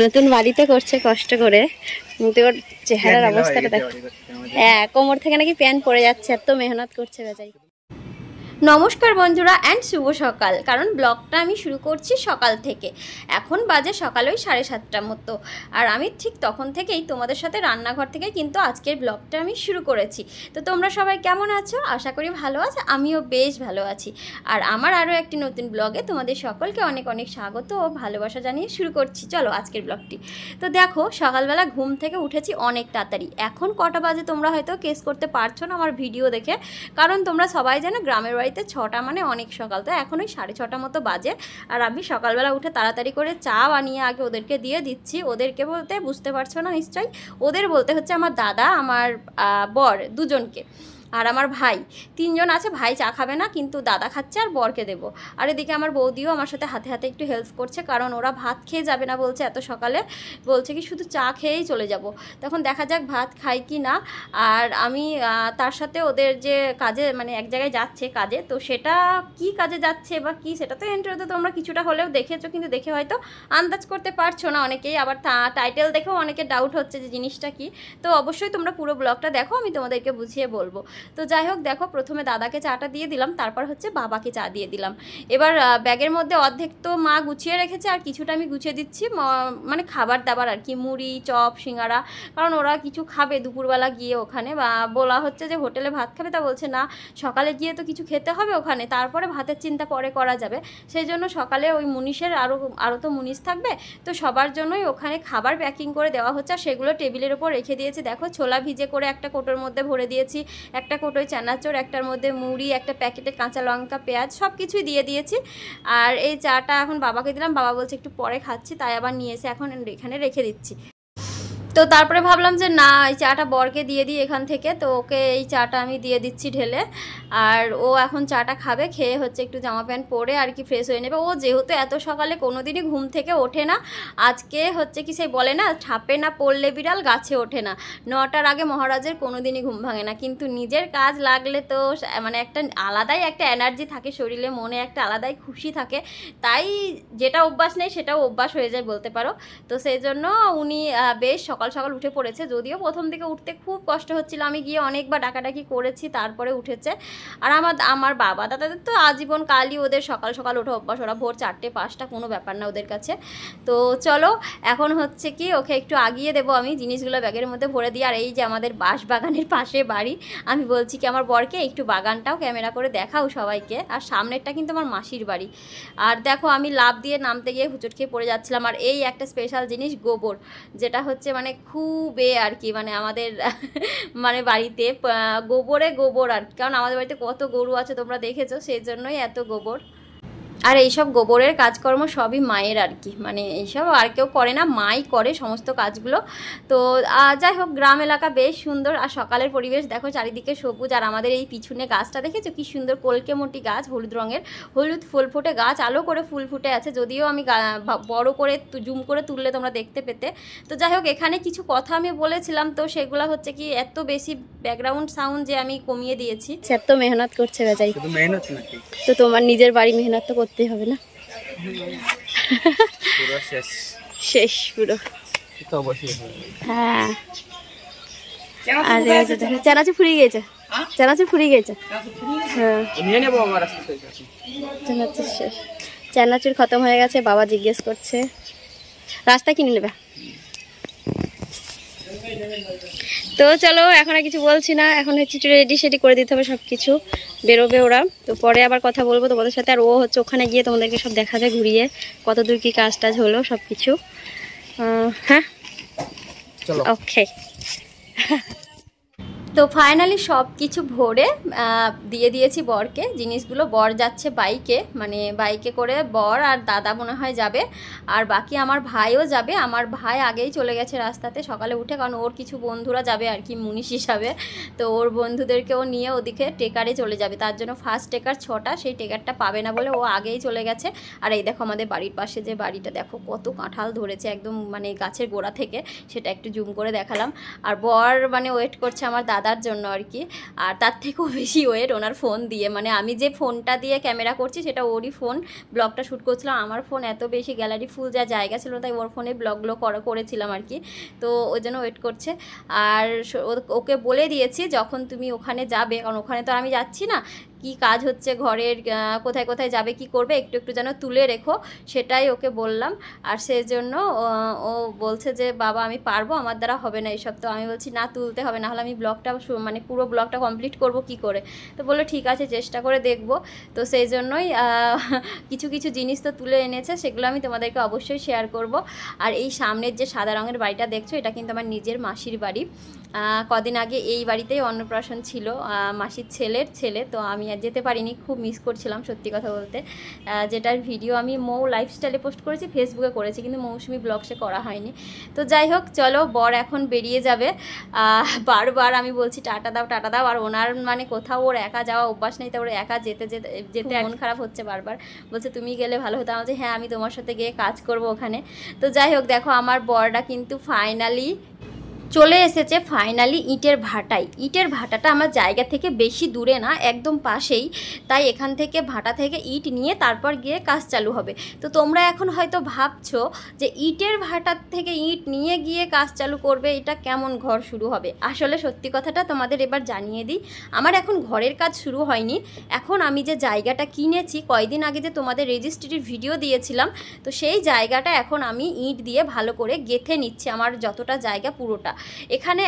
নতুন বাড়িতে করছে কষ্ট করে, কিন্তু ওর চেহারার অবস্থাটা দেখ। হ্যাঁ, কোমর থেকে নাকি প্যান্ট পড়ে যাচ্ছে, এত মেহনত করছে বেচারি। নমস্কার বন্ধুরা অ্যান্ড শুভ সকাল। কারণ ব্লগটা আমি শুরু করছি সকাল থেকে। এখন বাজে সকাল ওই 7:30টার মতো। আর আমি ঠিক তখন থেকেই তোমাদের সাথে রান্নাঘর থেকে কিন্তু আজকের ব্লগটা আমি শুরু করেছি। তো তোমরা সবাই কেমন আছো? আশা করি ভালো আছো, আমিও বেশ ভালো আছি। আর আমার আরও একটি নতুন ব্লগে তোমাদের সকলকে অনেক অনেক স্বাগত ও ভালোবাসা জানিয়ে শুরু করছি। চলো আজকের ব্লগটি। তো দেখো, সকালবেলা ঘুম থেকে উঠেছি অনেক তাড়াতাড়ি। এখন কটা বাজে তোমরা হয়তো কেস করতে পারছো না আমার ভিডিও দেখে, কারণ তোমরা সবাই জানো গ্রামের বাড়িতে 6টা মানে অনেক সকাল। তো এখন ওই 6:30 মতো বাজে। আর আমি সকালবেলা উঠে তাড়াতাড়ি করে চা বানিয়ে আগে ওদেরকে দিয়ে দিচ্ছি। ওদেরকে বলতে বুঝতে পারছো না নিশ্চয়ই, ওদের বলতে হচ্ছে আমার দাদা, আমার বর, দুজনকে। আর আমার ভাই, 3জন আছে। ভাই চা খাবে না, কিন্তু দাদা খাচ্ছে আর বরকে দেবো। আর এদিকে আমার বৌদিও আমার সাথে হাতে হাতে একটু হেল্প করছে, কারণ ওরা ভাত খেয়ে যাবে না বলছে এত সকালে, বলছে কি শুধু চা খেয়েই চলে যাব। তখন দেখা যাক ভাত খাই কি না। আর আমি তার সাথে ওদের যে কাজে মানে এক জায়গায় যাচ্ছে কাজে, তো সেটা কি কাজে যাচ্ছে বা কি সেটা তো ইন্ট্রোতে তোমরা কিছুটা হলেও দেখেছো, কিন্তু দেখে হয়তো আন্দাজ করতে পারছো না অনেকেই। আবার টাইটেল দেখেও অনেকে ডাউট হচ্ছে যে জিনিসটা কি। তো অবশ্যই তোমরা পুরো ব্লগটা দেখো, আমি তোমাদেরকে বুঝিয়ে বলবো। তো যাই হোক, দেখো প্রথমে দাদাকে চাটা দিয়ে দিলাম, তারপর হচ্ছে বাবাকে চা দিয়ে দিলাম। এবার ব্যাগের মধ্যে অর্ধেক তো মা গুছিয়ে রেখেছে, আর কিছুটা আমি গুছিয়ে দিচ্ছি, মানে খাবার দাবার আর কি, মুড়ি, চপ, সিঙ্গারা। কারণ ওরা কিছু খাবে দুপুরবেলা গিয়ে ওখানে, বা বলা হচ্ছে যে হোটেলে ভাত খাবে, তা বলছে না সকালে গিয়ে তো কিছু খেতে হবে ওখানে, তারপরে ভাতের চিন্তা পরে করা যাবে। সেই জন্য সকালে ওই মুনিশের আরও তো মুনিশ থাকবে, তো সবার জন্যই ওখানে খাবার প্যাকিং করে দেওয়া হচ্ছে। আর সেগুলো টেবিলের ওপর রেখে দিয়েছি। দেখো ছোলা ভিজে করে একটা কোটোর মধ্যে ভরে দিয়েছি, একটা কোটোয় চানাচুর, একটার মধ্যে মুড়ি, একটা প্যাকেটে কাঁচা লঙ্কা, পেঁয়াজ, সব কিছুই দিয়ে দিয়েছি। আর এই চাটা এখন বাবাকে দিলাম, বাবা বলছে একটু পরে খাচ্ছি, তাই আবার নিয়ে এসে এখন এখানে রেখে দিচ্ছি। তো তারপরে ভাবলাম যে না, এই চাটা বরকে দিয়ে দিই এখান থেকে। তো ওকে এই চাটা আমি দিয়ে দিচ্ছি ঢেলে। আর ও এখন চাটা খাবে, খেয়ে হচ্ছে একটু জামা প্যান্ট পরে আর কি ফ্রেশ হয়ে নেবে। ও যেহেতু এত সকালে কোনো দিনই ঘুম থেকে ওঠে না, আজকে হচ্ছে কি সেই বলে না, ছাপে না পড়লে বিড়াল গাছে ওঠে না। 9টার আগে মহারাজের কোনো দিনই ঘুম ভাঙে না। কিন্তু নিজের কাজ লাগলে তো মানে একটা আলাদাই একটা এনার্জি থাকে শরীরে, মনে একটা আলাদাই খুশি থাকে। তাই যেটা অভ্যাস নেই সেটাও অভ্যাস হয়ে যায় বলতে পারো। তো সেই জন্য উনি বেশ সকাল সকাল উঠে পড়েছে। যদিও প্রথম দিকে উঠতে খুব কষ্ট হচ্ছিল, আমি গিয়ে অনেকবার ডাকাডাকি করেছি, তারপরে উঠেছে। আর আমার বাবা দাদাদের তো আজীবন কালই ওদের সকাল সকাল ওঠে অভ্যাস, ওরা ভোর 4টে 5টা কোনো ব্যাপার না ওদের কাছে। তো চলো এখন হচ্ছে কি ওকে একটু আগিয়ে দেবো আমি, জিনিসগুলো ব্যাগের মধ্যে ভরে দিই। আর এই যে আমাদের বাঁশ বাগানের পাশে বাড়ি, আমি বলছি কি আমার বরকে একটু বাগানটাও ক্যামেরা করে দেখাও সবাইকে। আর সামনেরটা কিন্তু আমার মাসির বাড়ি। আর দেখো আমি লাফ দিয়ে নামতে গিয়ে হুঁচট খেয়ে পড়ে যাচ্ছিলাম। আর এই একটা স্পেশাল জিনিস গোবর, যেটা হচ্ছে মানে খুব আর কি, মানে আমাদের মানে বাড়িতে গোবর আর কি, কারণ আমাদের বাড়িতে কত গরু আছে তোমরা দেখেছো, সেই জন্যই এত গোবর। আর এইসব গোবরের কাজকর্ম সবই মায়ের আর কি, মানে এইসব আর কেউ করে না, মাই করে সমস্ত কাজগুলো। তো যাই হোক, গ্রাম এলাকা বেশ সুন্দর। আর সকালের পরিবেশ দেখো, চারিদিকে সবুজ। আর আমাদের এই পিছনে গাছটা দেখেছো কি সুন্দর, কলকেমটি গাছ, হলুদ রঙের, হলুদ ফুল ফুটে গাছ, আলো করে ফুল ফুটে আছে। যদিও আমি বড় করে জুম করে তুললে তোমরা দেখতে পেতে। তো যাই হোক, এখানে কিছু কথা আমি বলেছিলাম, তো সেগুলো হচ্ছে কি এত বেশি ব্যাকগ্রাউন্ড সাউন্ড যে আমি কমিয়ে দিয়েছি। এত মেহনত করছে বেচারি, তো তোমার নিজের বাড়ি মেহনত তো করতেই হবে না, শেষ পুরো। হ্যাঁ, আর চানাচুর ফুরিয়ে গেছে, চানাচুর ফুরিয়ে গেছে। হ্যাঁ, চানাচুর শেষ, চানাচুর খতম হয়ে গেছে। বাবা জিজ্ঞেস করছে রাস্তা কিনে নেবে। তো চলো এখন আর কিছু বলছি না, এখন হচ্ছে রেডি সেডি করে দিতে হবে, সব কিছু বেরোবে ওরা। তো পরে আবার কথা বলবো তোমাদের সাথে। আর ও হচ্ছে ওখানে গিয়ে তোমাদেরকে সব দেখাবে ঘুরিয়ে, কতদূর কি কাজ টাজ হলো সব কিছু। হ্যাঁ চলো, ওকে। তো ফাইনালি সব কিছু ভরে দিয়ে দিয়েছি বরকে জিনিসগুলো। বর যাচ্ছে বাইকে, মানে বাইকে করে বর আর দাদা মনে হয় যাবে, আর বাকি আমার ভাইও যাবে। আমার ভাই আগেই চলে গেছে রাস্তাতে সকালে উঠে, কারণ ওর কিছু বন্ধুরা যাবে আর কি মুনিশ হিসাবে। তো ওর বন্ধুদেরকেও নিয়ে ওদিকে টেকারে চলে যাবে, তার জন্য ফার্স্ট টেকার 6টা, সেই টেকারটা পাবে না বলে ও আগেই চলে গেছে। আর এই দেখো আমাদের বাড়ির পাশে যে বাড়িটা, দেখো কত কাঁঠাল ধরেছে একদম মানে গাছের গোড়া থেকে, সেটা একটু জুম করে দেখালাম। আর বর মানে ওয়েট করছে আমার দাদা দাদার জন্য আর কি। আর তার থেকেও বেশি ওয়েট ওনার ফোন দিয়ে, মানে আমি যে ফোনটা দিয়ে ক্যামেরা করছি সেটা ওরই ফোন, ব্লগটা শ্যুট করছিলাম। আমার ফোন এত বেশি গ্যালারি ফুল যা জায়গা ছিল, তাই ওর ফোনে ব্লগগুলো করেছিলাম আর কি। তো ওই জন্য ওয়েট করছে। আর ওকে বলে দিয়েছি যখন তুমি ওখানে যাবে, কারণ ওখানে তো আমি যাচ্ছি না, কি কাজ হচ্ছে ঘরের, কোথায় কোথায় যাবে কি করবে একটু একটু যেন তুলে রেখো, সেটাই ওকে বললাম। আর সেই জন্য ও বলছে যে বাবা আমি পারবো, আমার দ্বারা হবে না এসব। তো আমি বলছি না, তুলতে হবে, না হলে আমি ব্লগটা মানে পুরো ব্লগটা কমপ্লিট করব কি করে। তো বললো ঠিক আছে চেষ্টা করে দেখব। তো সেই জন্যই কিছু কিছু জিনিস তো তুলে এনেছে, সেগুলো আমি তোমাদেরকে অবশ্যই শেয়ার করব। আর এই সামনের যে সাদা রঙের বাড়িটা দেখছো, এটা কিন্তু আমার নিজের মাসির বাড়ি। কদিন আগে এই বাড়িতেই অন্নপ্রাশন ছিল মাসির ছেলের ছেলে, তো আমি আর যেতে পারিনি, খুব মিস করছিলাম সত্যি কথা বলতে। যেটার ভিডিও আমি মৌ লাইফস্টাইলে পোস্ট করেছি, ফেসবুকে করেছি, কিন্তু মৌসুমি ব্লগসে করা হয়নি। তো যাই হোক চলো, বর এখন বেরিয়ে যাবে। বারবার আমি বলছি টাটা দাও টাটা দাও, আর ওনার মানে কোথাও ওর একা যাওয়া অভ্যাস নেই, তো ওর একা যেতে যেতে যেতে মন খারাপ হচ্ছে বারবার, বলছে তুমি গেলে ভালো হতো। আমার যে হ্যাঁ আমি তোমার সাথে গিয়ে কাজ করব ওখানে। তো যাই হোক দেখো আমার বরটা কিন্তু ফাইনালি চলে এসেছে ফাইনালি ইটের ভাটায়। ইটের ভাটাটা আমার জায়গা থেকে বেশি দূরে না, একদম পাশেই, তাই এখান থেকে ভাটা থেকে ইট নিয়ে তারপর গিয়ে কাজ চালু হবে। তো তোমরা এখন হয়তো ভাবছো যে ইটের ভাটার থেকে ইট নিয়ে গিয়ে কাজ চালু করবে, এটা কেমন ঘর শুরু হবে। আসলে সত্যি কথাটা তোমাদের এবার জানিয়ে দিই, আমার এখন ঘরের কাজ শুরু হয়নি। এখন আমি যে জায়গাটা কিনেছি, কয়দিন আগে যে তোমাদের রেজিস্ট্রির ভিডিও দিয়েছিলাম, তো সেই জায়গাটা এখন আমি ইট দিয়ে ভালো করে গেঁথে নিচ্ছি, আমার যতটা জায়গা পুরোটা। এখানে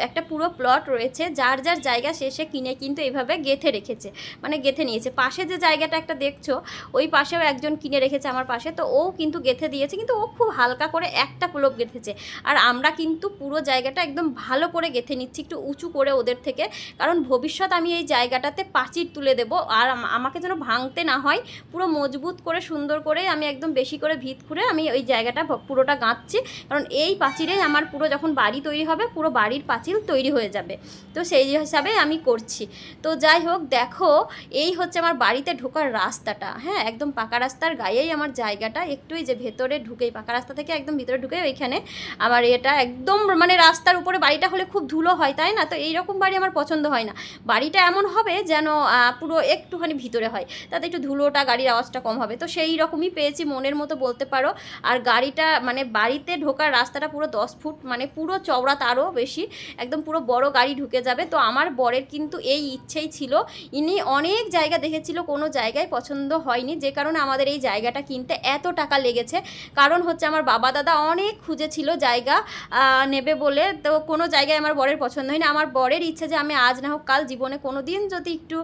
একটা পুরো প্লট রয়েছে, যার যার জায়গা শেষে কিনে কিন্তু এইভাবে গেঁথে রেখেছে, মানে গেঁথে নিয়েছে। পাশে যে জায়গাটা একটা দেখছো, ওই পাশেও একজন কিনে রেখেছে আমার পাশে, তো ও কিন্তু গেঁথে দিয়েছে, কিন্তু ও খুব হালকা করে একটা প্লট গেঁথেছে। আর আমরা কিন্তু পুরো জায়গাটা একদম ভালো করে গেঁথে নিচ্ছি, একটু উঁচু করে ওদের থেকে, কারণ ভবিষ্যৎ আমি এই জায়গাটাতে প্রাচীর তুলে দেবো, আর আমাকে যেন ভাঙতে না হয়, পুরো মজবুত করে সুন্দর করে আমি একদম বেশি করে ভিত খুঁড়ে আমি ওই জায়গাটা পুরোটা গাঁথছি, কারণ এই প্রাচীরেই আমার পুরো যখন বাড়ি তৈরি হবে পুরো বাড়ির পাঁচিল তৈরি হয়ে যাবে। তো সেই হিসাবে আমি করছি। তো যাই হোক দেখো, এই হচ্ছে আমার বাড়িতে ঢোকার রাস্তাটা, হ্যাঁ একদম পাকা রাস্তার গায়েই আমার জায়গাটা, একটুই যে ভেতরে ঢুকেই পাকা রাস্তা থেকে একদম ভিতরে ঢুকে ওইখানে আমার এটা একদম মানে রাস্তার উপরে বাড়িটা হলে খুব ধুলো হয় তাই না, তো এইরকম বাড়ি আমার পছন্দ হয় না। বাড়িটা এমন হবে যেন পুরো একটুখানি ভিতরে হয়, তাতে একটু ধুলোটা গাড়ির আওয়াজটা কম হবে। তো সেই রকমই পেয়েছি মনের মতো বলতে পারো। আর গাড়িটা মানে বাড়িতে ঢোকার রাস্তাটা পুরো 10 ফুট, মানে পুরো চওড়া, তারও বেশি, একদম পুরো বড় গাড়ি ঢুকে যাবে। তো আমার বরের কিন্তু এই ইচ্ছেই ছিল, ইনি অনেক জায়গা দেখেছিল, কোনো জায়গায় পছন্দ হয়নি, যে কারণে আমাদের এই জায়গাটা কিনতে এত টাকা লেগেছে। কারণ হচ্ছে আমার বাবা দাদা অনেক খুঁজেছিল জায়গা নেবে বলে, তো কোনো জায়গায় আমার বরের পছন্দ হয়নি। আমার বরের ইচ্ছে যে আমি আজ না হোক কাল জীবনে কোনো দিন যদি একটু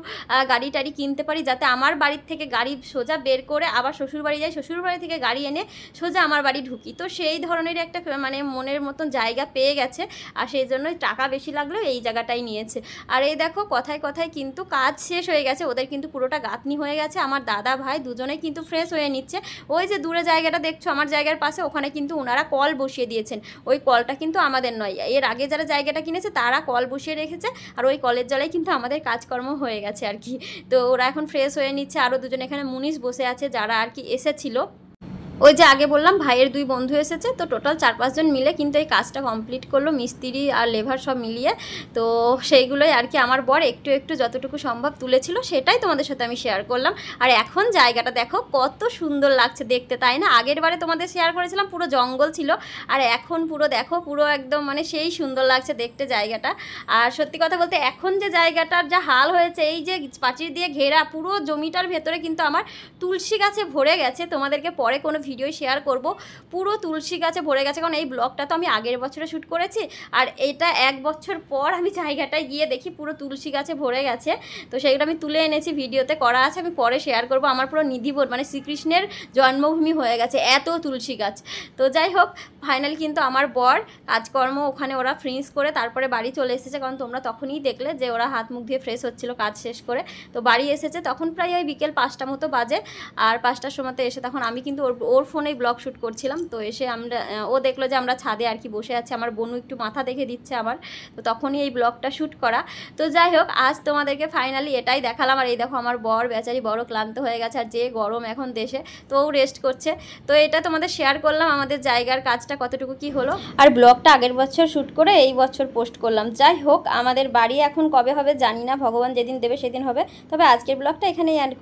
গাড়ি টাড়ি কিনতে পারি, যাতে আমার বাড়ির থেকে গাড়ি সোজা বের করে আবার শ্বশুরবাড়ি যাই, শ্বশুরবাড়ি থেকে গাড়ি এনে সোজা আমার বাড়ি ঢুকি। তো সেই ধরনের একটা মানে মনের মতন জায়গা পেয়ে গেছে, আর সেই জন্যই টাকা বেশি লাগলেও এই জায়গাটাই নিয়েছে। আর এই দেখো কথায় কথায় কিন্তু কাজ শেষ হয়ে গেছে, ওদের কিন্তু পুরোটা গাঁথনি হয়ে গেছে। আমার দাদা ভাই দুজনেই কিন্তু ফ্রেশ হয়ে নিচ্ছে। ওই যে দূরে জায়গাটা দেখছো আমার জায়গার পাশে, ওখানে কিন্তু ওনারা কল বসিয়ে দিয়েছেন। ওই কলটা কিন্তু আমাদের নয়, এর আগে যারা জায়গাটা কিনেছে তারা কল বসিয়ে রেখেছে, আর ওই কলের জলেই কিন্তু আমাদের কাজকর্ম হয়ে গেছে আর কি। তো ওরা এখন ফ্রেশ হয়ে নিচ্ছে। আরও দুজন এখানে মুনিশ বসে আছে, যারা আর কি এসেছিলো। ওই যে আগে বললাম ভাইয়ের 2 বন্ধু এসেছে, তো টোটাল 4-5 জন মিলে কিন্তু এই কাজটা কমপ্লিট করলো, মিস্ত্রি আর লেবার সব মিলিয়ে। তো সেইগুলোই আর কি আমার বর একটু একটু যতটুকু সম্ভব তুলেছিল, সেটাই তোমাদের সাথে আমি শেয়ার করলাম। আর এখন জায়গাটা দেখো কত সুন্দর লাগছে দেখতে, তাই না? আগের বারে তোমাদের শেয়ার করেছিলাম পুরো জঙ্গল ছিল, আর এখন পুরো দেখো পুরো একদম মানে সেই সুন্দর লাগছে দেখতে জায়গাটা। আর সত্যি কথা বলতে এখন যে জায়গাটার যা হাল হয়েছে, এই যে প্রাচীর দিয়ে ঘেরা পুরো জমিটার ভেতরে কিন্তু আমার তুলসী গাছে ভরে গেছে, তোমাদেরকে পরে কোনো ভিডিও শেয়ার করব। পুরো তুলসী গাছে ভরে গেছে, কারণ এই ব্লগটা তো আমি আগের বছরে শ্যুট করেছি, আর এটা 1 বছর পর আমি জায়গাটায় গিয়ে দেখি পুরো তুলসী গাছে ভরে গেছে। তো সেইগুলো আমি তুলে এনেছি, ভিডিওতে করা আছে, আমি পরে শেয়ার করব। আমার পুরো নিধিবন মানে শ্রীকৃষ্ণের জন্মভূমি হয়ে গেছে এত তুলসী গাছ। তো যাই হোক ফাইনালি কিন্তু আমার বর কাজকর্ম ওখানে ওরা ফিনিশ করে তারপরে বাড়ি চলে এসেছে, কারণ তোমরা তখনই দেখলে যে ওরা হাত মুখ দিয়ে ফ্রেশ হচ্ছিল কাজ শেষ করে। তো বাড়ি এসেছে তখন প্রায় ওই বিকেল 5টা মতো বাজে, আর 5টার সময়তে এসে তখন আমি কিন্তু ওর ওর ফোনেই ব্লগ শ্যুট করছিলাম। তো এসে আমরা ও দেখলো যে আমরা ছাদে আর কি বসে আছি, আমার বোনু একটু মাথা দেখে দিচ্ছে আমার, তো তখনই এই ব্লগটা শ্যুট করা। তো যাই হোক, আজ তোমাদেরকে ফাইনালি এটাই দেখালাম। আর এই দেখো আমার বর বেচারি বড় ক্লান্ত হয়ে গেছে, আর যে গরম এখন দেশে, তো ও রেস্ট করছে। তো এটা তোমাদের শেয়ার করলাম আমাদের জায়গার কাজটা কতটুকু কি হলো। আর ব্লগটা আগের বছর শ্যুট করে এই বছর পোস্ট করলাম। যাই হোক, আমাদের বাড়ি এখন কবে হবে জানি না, ভগবান যেদিন দেবে সেদিন হবে। তবে আজকের ব্লগটা এখানেই এন্ড